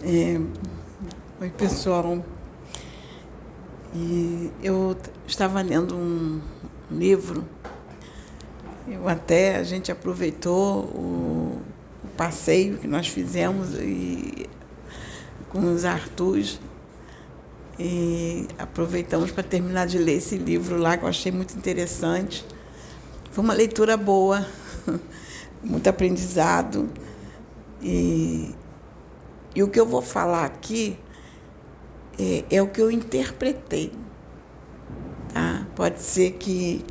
É, Oi, pessoal. Eu estava lendo um livro. A gente aproveitou o passeio que nós fizemos com os Arturs e aproveitamos para terminar de ler esse livro lá, que eu achei muito interessante. Foi uma leitura boa, muito aprendizado. E o que eu vou falar aqui é o que eu interpretei. Tá? Pode ser que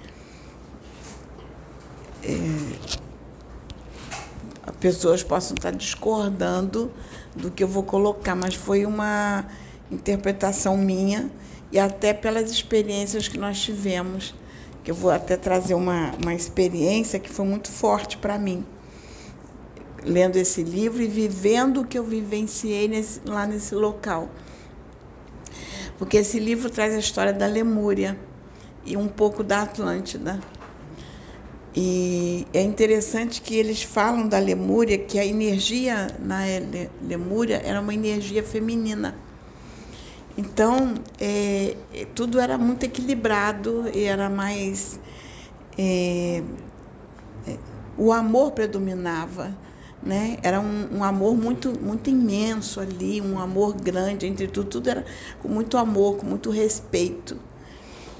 as pessoas possam estar discordando do que eu vou colocar, mas foi uma interpretação minha e até pelas experiências que nós tivemos, que eu vou até trazer uma experiência que foi muito forte para mim, lendo esse livro e vivendo o que eu vivenciei lá nesse local. Porque esse livro traz a história da Lemúria e um pouco da Atlântida. E é interessante que eles falam da Lemúria, que a energia na Lemúria era uma energia feminina. Então, tudo era muito equilibrado e era mais... o amor predominava, né? Era um amor muito, muito imenso ali, um amor grande entre tudo era com muito amor, com muito respeito.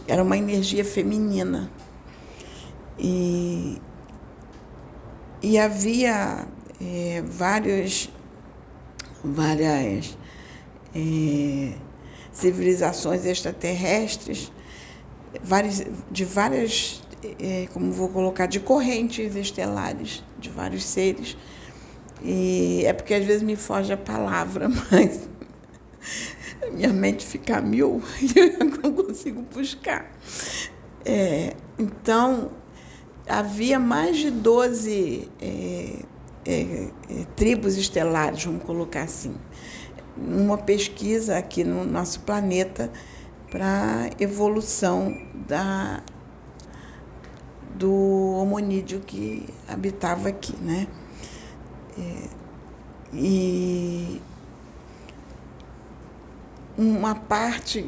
Era uma energia feminina. E havia várias civilizações extraterrestres, como vou colocar, de correntes estelares, de vários seres. E é porque às vezes me foge a palavra, mas minha mente fica a mil e eu não consigo buscar. Então, havia mais de 12 tribos estelares, vamos colocar assim, numa pesquisa aqui no nosso planeta para a evolução do hominídeo que habitava aqui, né? E uma parte,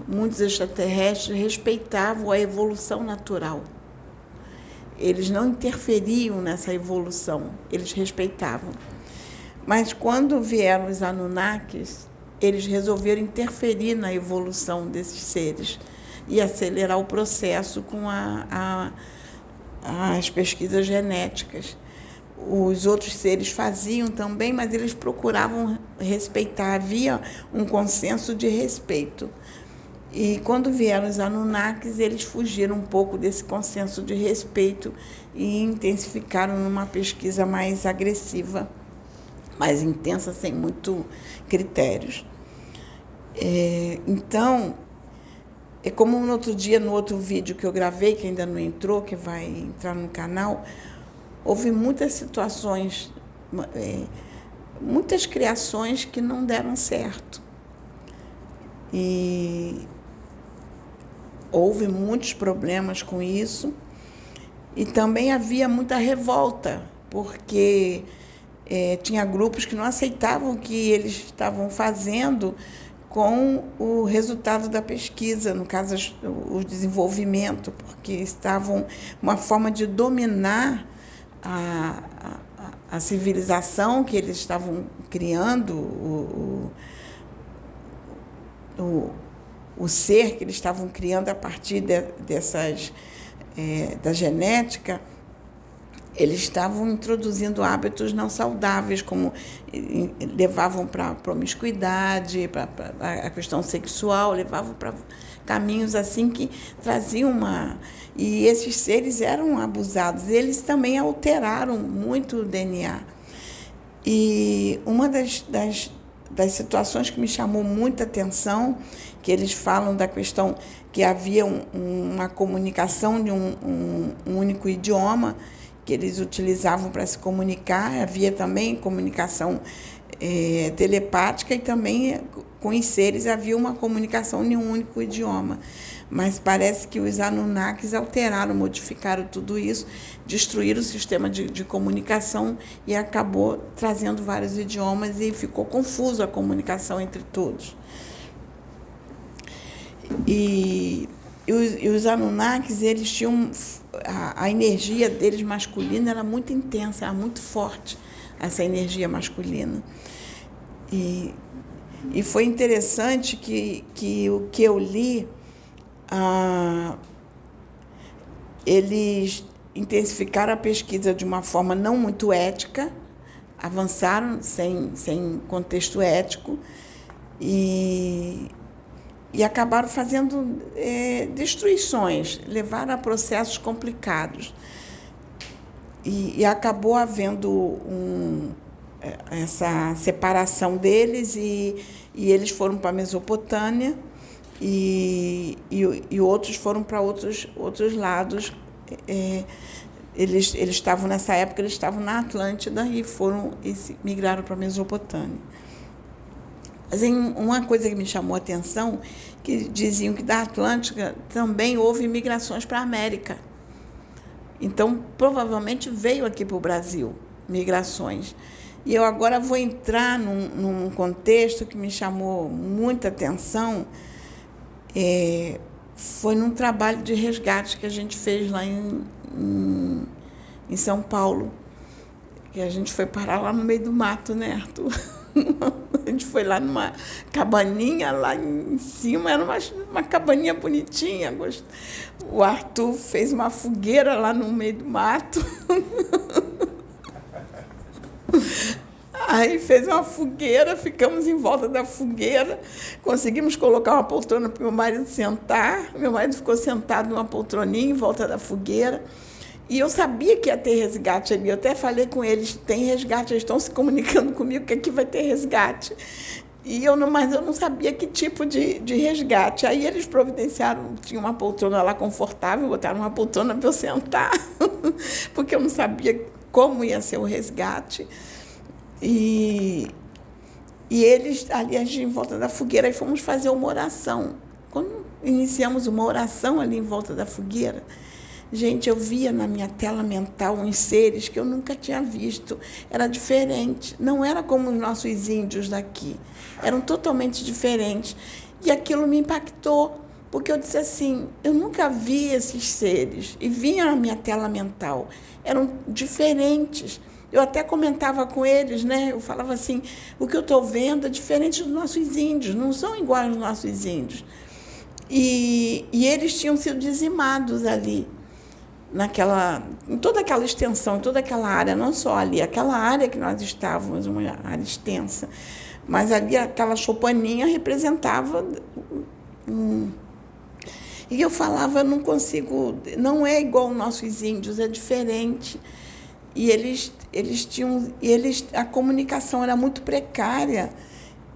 muitos extraterrestres respeitavam a evolução natural. Eles não interferiam nessa evolução, eles respeitavam. Mas quando vieram os Anunnakis, eles resolveram interferir na evolução desses seres e acelerar o processo com as pesquisas genéticas. Os outros seres faziam também, mas eles procuravam respeitar, havia um consenso de respeito. E quando vieram os Anunnakis, eles fugiram um pouco desse consenso de respeito e intensificaram numa pesquisa mais agressiva, mais intensa, sem muito critérios. Então, é como no outro dia, no outro vídeo que eu gravei, que ainda não entrou, que vai entrar no canal, houve muitas situações, muitas criações que não deram certo. E houve muitos problemas com isso. E também havia muita revolta, porque tinha grupos que não aceitavam o que eles estavam fazendo com o resultado da pesquisa, no caso, o desenvolvimento, porque estavam uma forma de dominar a civilização que eles estavam criando, o ser que eles estavam criando a partir da genética. Eles estavam introduzindo hábitos não saudáveis, como levavam para a promiscuidade, para a questão sexual, levavam para caminhos assim que traziam E esses seres eram abusados. Eles também alteraram muito o DNA. E uma das situações que me chamou muita atenção, que eles falam da questão que havia uma comunicação de um único idioma, que eles utilizavam para se comunicar, havia também comunicação telepática e também com os seres havia uma comunicação em um único idioma. Mas parece que os Anunnakis alteraram, modificaram tudo isso, destruíram o sistema de comunicação e acabou trazendo vários idiomas e ficou confuso a comunicação entre todos. E os Anunnakis, eles tinham a energia deles masculina era muito intensa, era muito forte essa energia masculina. E foi interessante que o que eu li, eles intensificaram a pesquisa de uma forma não muito ética, avançaram sem contexto ético e acabaram fazendo destruições, levaram a processos complicados. E acabou havendo essa separação deles e eles foram para a Mesopotâmia e outros foram para outros lados. Eles estavam, nessa época, eles estavam na Atlântida e migraram para a Mesopotâmia. Mas uma coisa que me chamou a atenção, que diziam que da Atlântica também houve migrações para a América. Então, provavelmente veio aqui para o Brasil migrações. E eu agora vou entrar num contexto que me chamou muita atenção. Foi num trabalho de resgate que a gente fez lá em São Paulo. Que a gente foi parar lá no meio do mato, né, Arthur? A gente foi lá numa cabaninha lá em cima, era uma cabaninha bonitinha. O Arthur fez uma fogueira lá no meio do mato. Aí fez uma fogueira, ficamos em volta da fogueira, conseguimos colocar uma poltrona para o meu marido sentar. Meu marido ficou sentado numa poltroninha em volta da fogueira. E eu sabia que ia ter resgate ali. Eu até falei com eles, tem resgate, eles estão se comunicando comigo que aqui vai ter resgate. Mas eu não sabia que tipo de resgate. Aí eles providenciaram, tinha uma poltrona lá confortável, botaram uma poltrona para eu sentar, porque eu não sabia como ia ser o resgate. E eles, ali em volta da fogueira, aí fomos fazer uma oração. Quando iniciamos uma oração ali em volta da fogueira, gente, eu via na minha tela mental uns seres que eu nunca tinha visto. Era diferente, não era como os nossos índios daqui. Eram totalmente diferentes. E aquilo me impactou, porque eu disse assim, eu nunca vi esses seres. E vinha na minha tela mental. Eram diferentes. Eu até comentava com eles, né? Eu falava assim, o que eu estou vendo é diferente dos nossos índios, não são iguais aos nossos índios. E eles tinham sido dizimados ali. Em toda aquela extensão, em toda aquela área, não só ali, aquela área que nós estávamos, uma área extensa, mas ali aquela choupaninha representava E eu falava, não consigo, não é igual aos nossos índios, é diferente. E a comunicação era muito precária.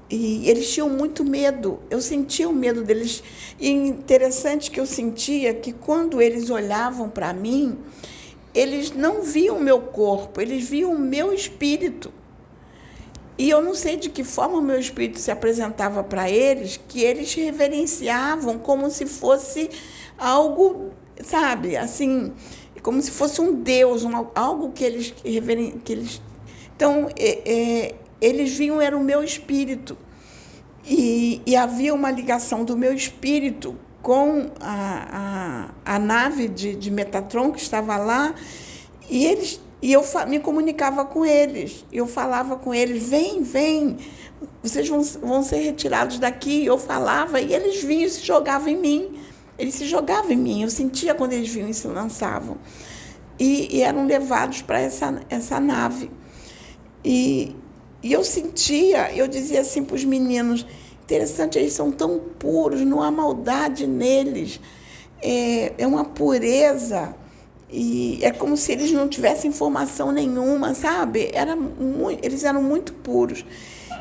E eles tinham muito medo, eu sentia o medo deles. E interessante que eu sentia que quando eles olhavam para mim, eles não viam o meu corpo, eles viam o meu espírito. E eu não sei de que forma o meu espírito se apresentava para eles, que eles reverenciavam como se fosse algo, sabe, assim, como se fosse um Deus, algo que eles... Então, eles viam, era o meu espírito. E havia uma ligação do meu espírito com a nave de Metatron que estava lá, e eu me comunicava com eles. Eu falava com eles, vem, vocês vão ser retirados daqui. Eu falava, e eles vinham e se jogavam em mim. Eles se jogavam em mim, eu sentia quando eles vinham e se lançavam. E eram levados para essa nave. E eu sentia, eu dizia assim para os meninos, interessante, eles são tão puros, não há maldade neles, é uma pureza, e é como se eles não tivessem informação nenhuma, sabe? Eles eram muito puros.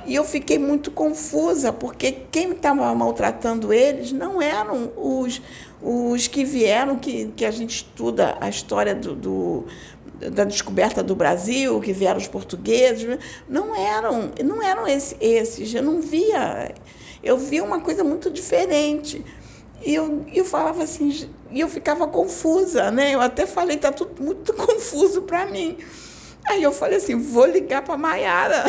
E eu fiquei muito confusa, porque quem estava maltratando eles não eram os que vieram, que a gente estuda a história da descoberta do Brasil, que vieram os portugueses, não eram esses. Eu via uma coisa muito diferente. E eu falava assim, e eu ficava confusa, né? Eu até falei, está tudo muito confuso para mim. Aí eu falei assim, vou ligar para a Maiara,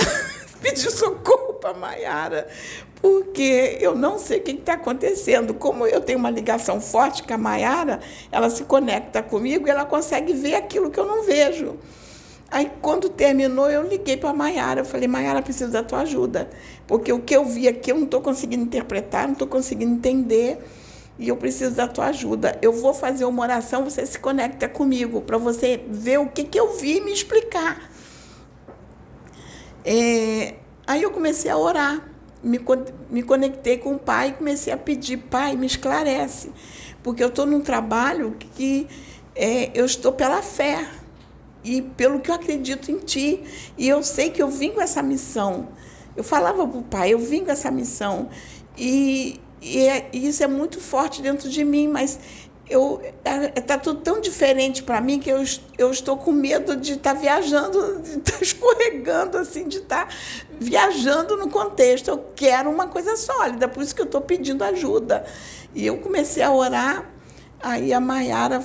pedir socorro para a Maiara, porque eu não sei o que está acontecendo. Como eu tenho uma ligação forte com a Maiara, ela se conecta comigo e ela consegue ver aquilo que eu não vejo. Aí, quando terminou, eu liguei para a Maiara. Eu falei, Maiara, preciso da tua ajuda, porque o que eu vi aqui eu não estou conseguindo interpretar, não estou conseguindo entender, e eu preciso da tua ajuda. Eu vou fazer uma oração, você se conecta comigo, para você ver o que eu vi e me explicar. Aí eu comecei a orar, me conectei com o Pai e comecei a pedir, Pai, me esclarece, porque eu estou num trabalho que eu estou pela fé e pelo que eu acredito em Ti, e eu sei que eu vim com essa missão. Eu falava para o Pai, eu vim com essa missão, e isso é muito forte dentro de mim, mas está tudo tão diferente para mim que eu estou com medo de estar viajando, de estar escorregando, assim, de estar viajando no contexto. Eu quero uma coisa sólida, por isso que eu estou pedindo ajuda. E eu comecei a orar, aí a Maiara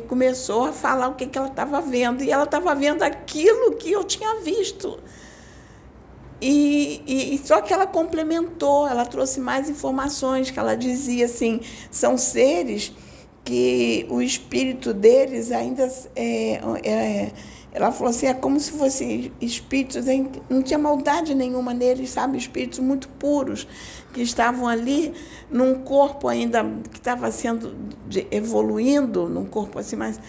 começou a falar o que ela estava vendo, e ela estava vendo aquilo que eu tinha visto. E só que ela complementou, ela trouxe mais informações, que ela dizia assim, são seres que o espírito deles ainda... ela falou assim, é como se fossem espíritos, não tinha maldade nenhuma neles, sabe? Espíritos muito puros, que estavam ali num corpo ainda que estava sendo evoluindo, num corpo assim mais...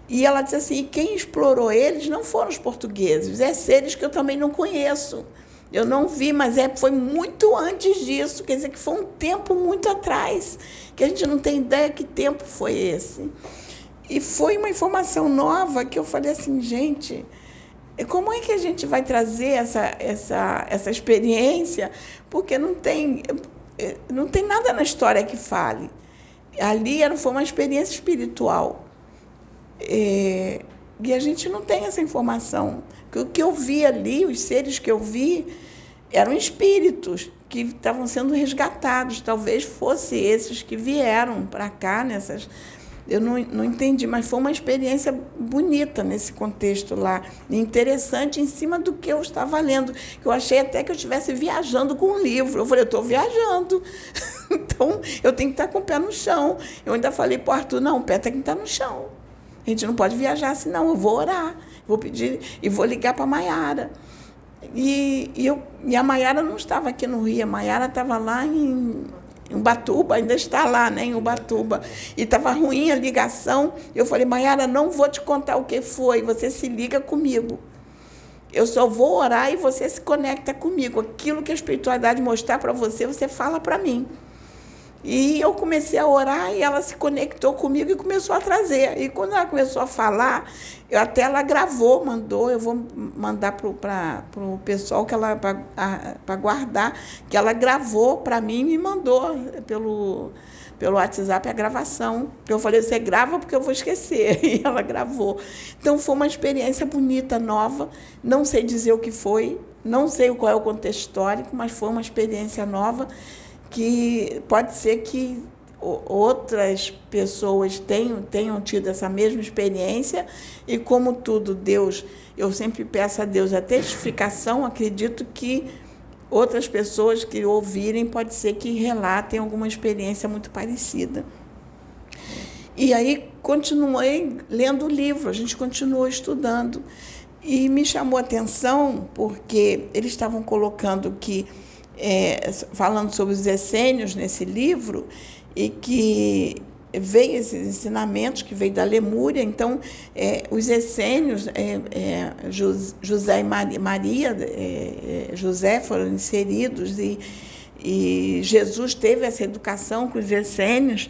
E ela disse assim, e quem explorou eles não foram os portugueses, seres que eu também não conheço. Eu não vi, mas foi muito antes disso, quer dizer que foi um tempo muito atrás, que a gente não tem ideia que tempo foi esse. E foi uma informação nova que eu falei assim, gente, como é que a gente vai trazer essa experiência? Porque não tem nada na história que fale. Ali foi uma experiência espiritual. E a gente não tem essa informação. O que eu vi ali, os seres que eu vi, eram espíritos que estavam sendo resgatados. Talvez fossem esses que vieram para cá nessas... Eu não entendi, mas foi uma experiência bonita nesse contexto lá, interessante em cima do que eu estava lendo. Eu achei até que eu estivesse viajando com um livro. Eu falei, eu estou viajando, então eu tenho que estar com o pé no chão. Eu ainda falei para o Arthur, não, o pé tem que estar no chão. A gente não pode viajar assim, não. Eu vou orar, vou pedir e vou ligar para a Maiara. E a Maiara não estava aqui no Rio, a Maiara estava lá em Ubatuba, ainda está lá, né, em Ubatuba. E estava ruim a ligação. Eu falei, Maiara, não vou te contar o que foi, você se liga comigo. Eu só vou orar e você se conecta comigo. Aquilo que a espiritualidade mostrar para você, você fala para mim. E eu comecei a orar e ela se conectou comigo e começou a trazer. E quando ela começou a falar, até ela gravou, mandou, eu vou mandar para o pessoal para guardar, que ela gravou para mim e me mandou pelo WhatsApp a gravação. Eu falei, você grava porque eu vou esquecer. E ela gravou. Então foi uma experiência bonita, nova. Não sei dizer o que foi, não sei qual é o contexto histórico, mas foi uma experiência nova, que pode ser que outras pessoas tenham tido essa mesma experiência, e como tudo, Deus, eu sempre peço a Deus a testificação, acredito que outras pessoas que ouvirem, pode ser que relatem alguma experiência muito parecida. E aí continuei lendo o livro, a gente continuou estudando, e me chamou a atenção porque eles estavam colocando que falando sobre os essênios nesse livro, e que veio esses ensinamentos que veio da Lemúria. Então, os essênios, José e Maria, José foram inseridos, e Jesus teve essa educação com os essênios,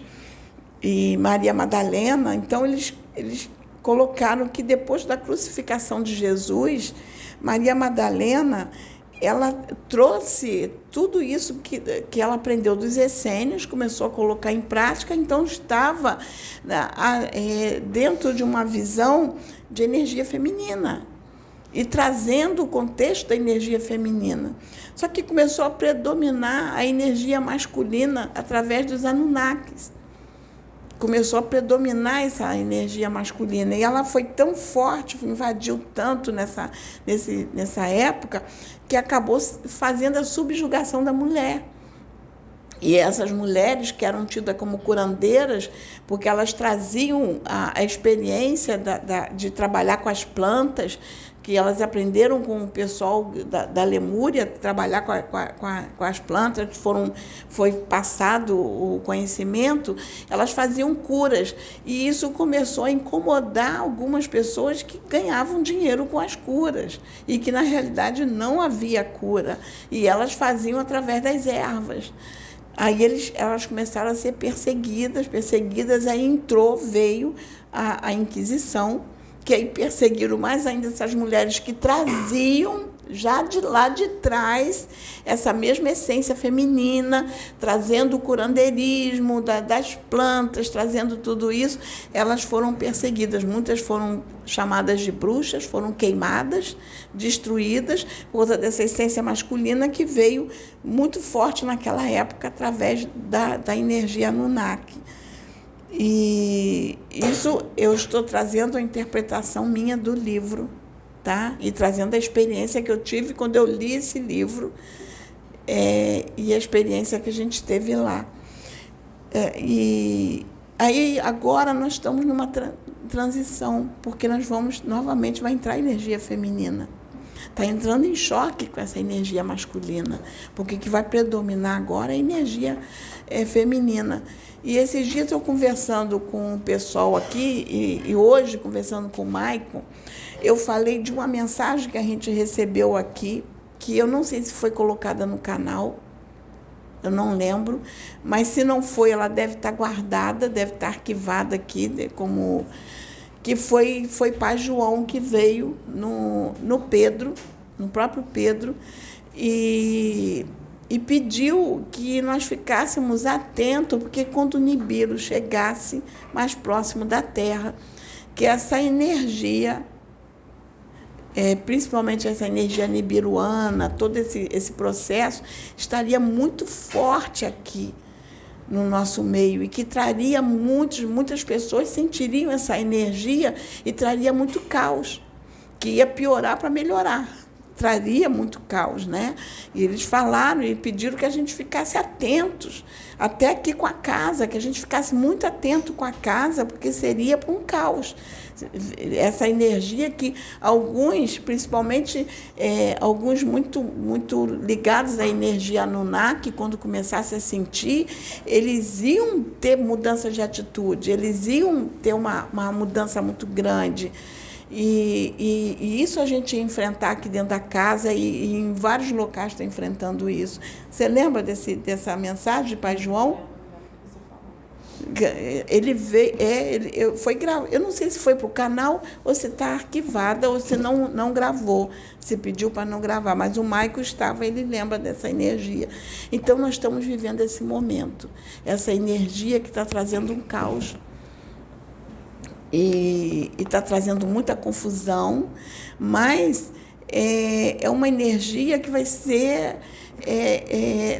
e Maria Madalena. Então, eles colocaram que depois da crucificação de Jesus, Maria Madalena ela trouxe tudo isso que ela aprendeu dos essênios, começou a colocar em prática, então estava dentro de uma visão de energia feminina e trazendo o contexto da energia feminina. Só que começou a predominar a energia masculina através dos Anunnakis. Começou a predominar essa energia masculina. E ela foi tão forte, invadiu tanto nessa época, que acabou fazendo a subjugação da mulher. E essas mulheres que eram tidas como curandeiras, porque elas traziam a experiência de trabalhar com as plantas, que elas aprenderam com o pessoal da Lemúria, trabalhar com as plantas, foi passado o conhecimento, elas faziam curas. E isso começou a incomodar algumas pessoas que ganhavam dinheiro com as curas, e que, na realidade, não havia cura. E elas faziam através das ervas. Aí elas começaram a ser perseguidas, aí veio a Inquisição, que aí perseguiram mais ainda essas mulheres que traziam já de lá de trás essa mesma essência feminina, trazendo o curandeirismo das plantas, trazendo tudo isso. Elas foram perseguidas, muitas foram chamadas de bruxas, foram queimadas, destruídas, por causa dessa essência masculina que veio muito forte naquela época através da energia Anunnaki. E isso eu estou trazendo a interpretação minha do livro, tá? E trazendo a experiência que eu tive quando eu li esse livro, e a experiência que a gente teve lá. E aí agora nós estamos numa transição, porque nós novamente vai entrar a energia feminina. Está entrando em choque com essa energia masculina, porque o que vai predominar agora é a energia feminina. E esses dias eu conversando com o pessoal aqui, e hoje conversando com o Maicon, eu falei de uma mensagem que a gente recebeu aqui, que eu não sei se foi colocada no canal, eu não lembro, mas se não foi, ela deve estar guardada, deve estar arquivada aqui, como que foi Pai João que veio no Pedro, no próprio Pedro, e pediu que nós ficássemos atentos, porque quando o Nibiru chegasse mais próximo da Terra, que essa energia, principalmente essa energia nibiruana, todo esse processo, estaria muito forte aqui no nosso meio, e que traria muitas pessoas sentiriam essa energia e traria muito caos, que ia piorar para melhorar. Traria muito caos, né? E eles falaram e pediram que a gente ficasse atentos, até aqui com a casa, que a gente ficasse muito atento com a casa, porque seria para um caos. Essa energia que alguns, principalmente alguns muito ligados à energia Anunnaki, quando começasse a sentir, eles iam ter mudança de atitude, eles iam ter uma mudança muito grande. E isso a gente ia enfrentar aqui dentro da casa, e em vários locais está enfrentando isso. Você lembra dessa mensagem de Pai João? Ele veio, foi gravado. Eu não sei se foi para o canal ou se está arquivada ou se não gravou. Se pediu para não gravar, mas o Maico estava, ele lembra dessa energia. Então, nós estamos vivendo esse momento, essa energia que está trazendo um caos. E está trazendo muita confusão, mas é uma energia que vai ser,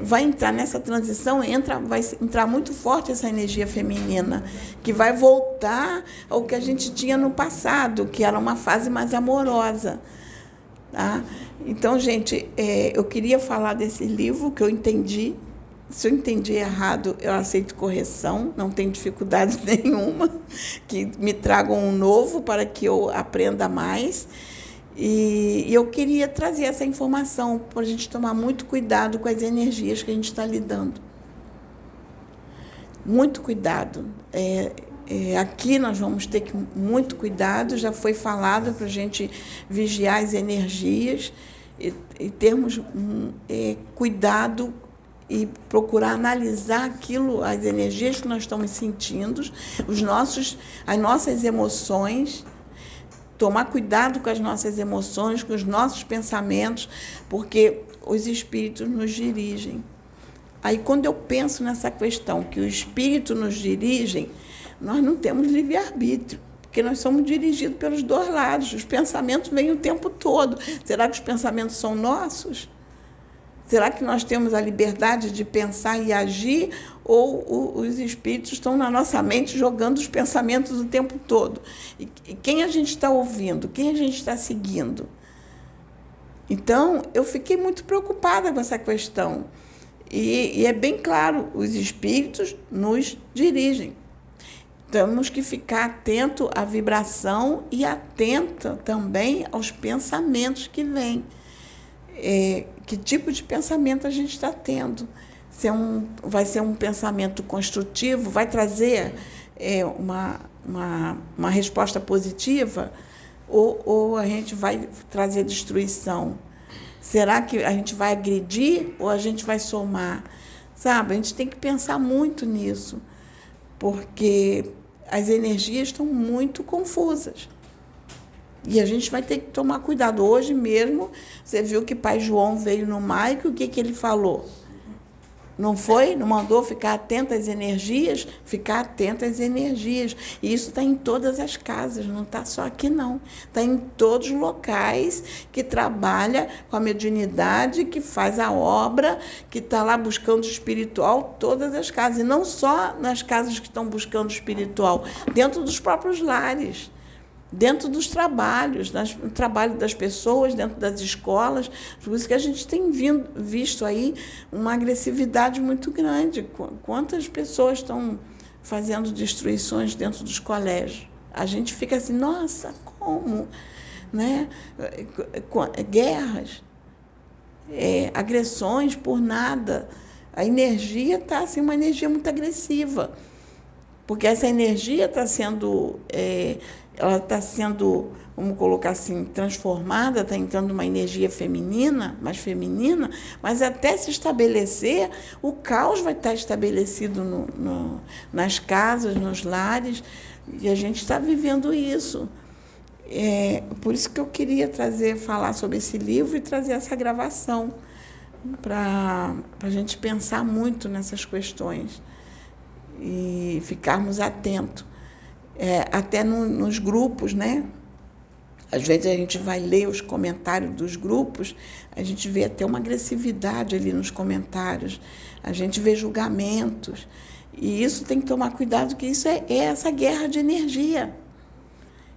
vai entrar nessa transição, vai entrar muito forte essa energia feminina, que vai voltar ao que a gente tinha no passado, que era uma fase mais amorosa. Tá? Então, gente, eu queria falar desse livro que eu entendi. Se eu entendi errado, eu aceito correção, não tenho dificuldade nenhuma, que me tragam um novo para que eu aprenda mais. E eu queria trazer essa informação para a gente tomar muito cuidado com as energias que a gente está lidando. Muito cuidado. Aqui nós vamos ter muito cuidado, já foi falado para a gente vigiar as energias e termos cuidado e procurar analisar as energias que nós estamos sentindo, as nossas emoções, tomar cuidado com as nossas emoções, com os nossos pensamentos, porque os espíritos nos dirigem. Aí, quando eu penso nessa questão que o espírito nos dirige, nós não temos livre-arbítrio, porque nós somos dirigidos pelos dois lados. Os pensamentos vêm o tempo todo. Será que os pensamentos são nossos? Será que nós temos a liberdade de pensar e agir, ou os espíritos estão na nossa mente jogando os pensamentos o tempo todo? E quem a gente está ouvindo? Quem a gente está seguindo? Então, eu fiquei muito preocupada com essa questão. E é bem claro, os espíritos nos dirigem. Temos que ficar atento à vibração e atenta também aos pensamentos que vêm. Que tipo de pensamento a gente está tendo? Vai ser um pensamento construtivo? Vai trazer uma resposta positiva? Ou a gente vai trazer destruição? Será que a gente vai agredir ou a gente vai somar? Sabe, a gente tem que pensar muito nisso, porque as energias estão muito confusas. E a gente vai ter que tomar cuidado. Hoje mesmo, você viu que Pai João veio no Maico, o que ele falou? Não foi? Não mandou ficar atento às energias? Ficar atento às energias. E isso está em todas as casas, não está só aqui, não. Está em todos os locais que trabalha com a mediunidade, que faz a obra, que está lá buscando o espiritual, todas as casas. E não só nas casas que estão buscando o espiritual, dentro dos próprios lares. Dentro dos trabalhos, no trabalho das pessoas, dentro das escolas. Por isso que a gente tem visto aí uma agressividade muito grande. Quantas pessoas estão fazendo destruições dentro dos colégios? A gente fica assim, nossa, como? Né? Guerras, agressões por nada. A energia está assim, uma energia muito agressiva. Porque essa energia está sendo... ela está sendo, vamos colocar assim, transformada, está entrando uma energia feminina, mais feminina, mas até se estabelecer, o caos vai estar estabelecido nas casas, nos lares, e a gente está vivendo isso. Por isso que eu queria falar sobre esse livro e trazer essa gravação, para a gente pensar muito nessas questões e ficarmos atentos. Até nos grupos, né? Às vezes a gente vai ler os comentários dos grupos, a gente vê até uma agressividade ali nos comentários, a gente vê julgamentos, e isso tem que tomar cuidado, porque isso é essa guerra de energia.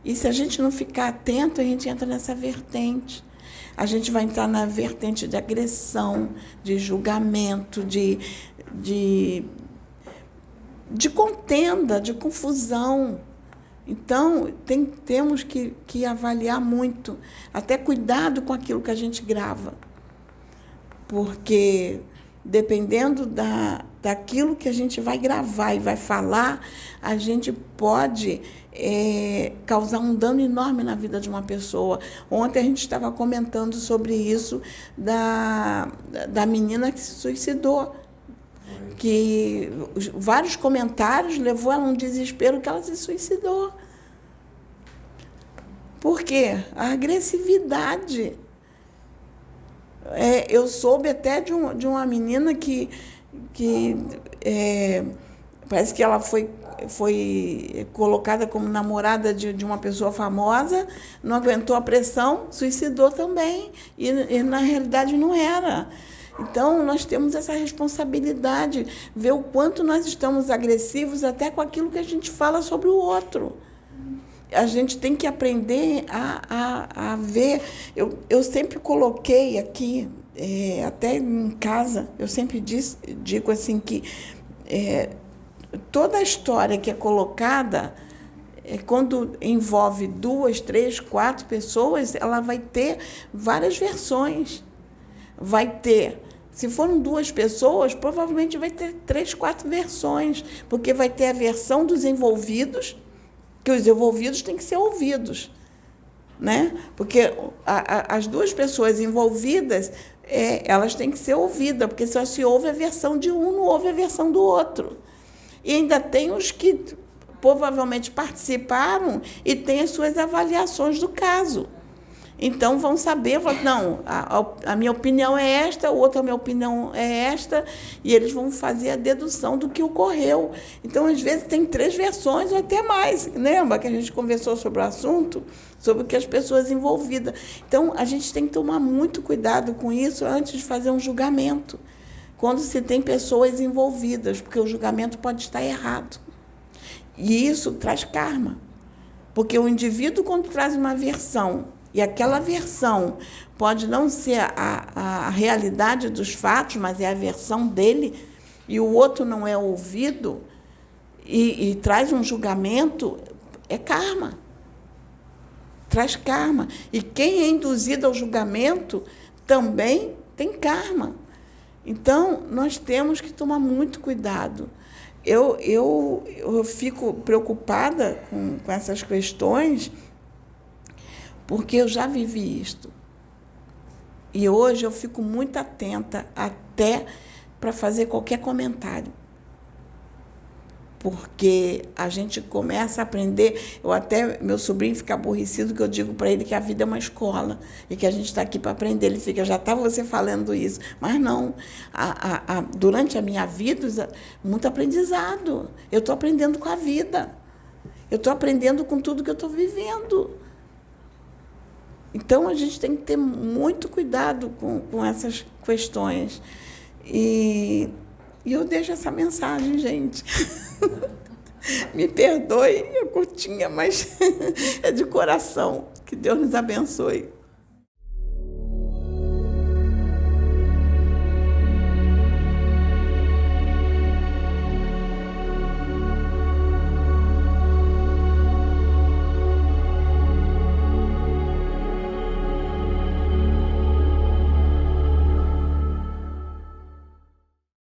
E se a gente não ficar atento, a gente entra nessa vertente. A gente vai entrar na vertente de agressão, de julgamento, de contenda, de confusão. Então, temos que avaliar muito, até cuidado com aquilo que a gente grava, porque dependendo daquilo que a gente vai gravar e vai falar, a gente pode causar um dano enorme na vida de uma pessoa. Ontem a gente estava comentando sobre isso da menina que se suicidou, que vários comentários levou ela a um desespero que ela se suicidou. Por quê? A agressividade. Eu soube até de uma menina que parece que ela foi colocada como namorada de uma pessoa famosa, não aguentou a pressão, suicidou também, e na realidade não era. Então, nós temos essa responsabilidade, ver o quanto nós estamos agressivos até com aquilo que a gente fala sobre o outro. A gente tem que aprender a ver. Eu sempre coloquei aqui, até em casa, eu sempre digo assim que toda a história que é colocada, quando envolve 2, 3, 4 pessoas, ela vai ter várias versões. Vai ter, se foram 2 pessoas, provavelmente vai ter 3, 4 versões, porque vai ter a versão dos envolvidos, que os envolvidos têm que ser ouvidos, né? Porque as 2 pessoas envolvidas, elas têm que ser ouvidas, porque só se ouve a versão de um, não ouve a versão do outro. E ainda tem os que provavelmente participaram e têm as suas avaliações do caso. Então, vão saber, não, a minha opinião é esta, a minha opinião é esta, e eles vão fazer a dedução do que ocorreu. Então, às vezes, tem 3 versões ou até mais. Lembra que a gente conversou sobre o assunto? Sobre o que as pessoas envolvidas. Então, a gente tem que tomar muito cuidado com isso antes de fazer um julgamento, quando se tem pessoas envolvidas, porque o julgamento pode estar errado. E isso traz karma. Porque o indivíduo, quando traz uma versão, e aquela versão pode não ser a realidade dos fatos, mas é a versão dele, e o outro não é ouvido, e traz um julgamento, é karma. Traz karma. E quem é induzido ao julgamento também tem karma. Então, nós temos que tomar muito cuidado. Eu fico preocupada com essas questões, porque eu já vivi isto. E hoje eu fico muito atenta até para fazer qualquer comentário. Porque a gente começa a aprender, meu sobrinho fica aborrecido que eu digo para ele que a vida é uma escola e que a gente está aqui para aprender. Ele fica, já está você falando isso. Mas não, durante a minha vida, muito aprendizado. Eu estou aprendendo com a vida. Eu estou aprendendo com tudo que eu estou vivendo. Então, a gente tem que ter muito cuidado com essas questões. E eu deixo essa mensagem, gente. Me perdoe, é curtinha, mas é de coração. Que Deus nos abençoe.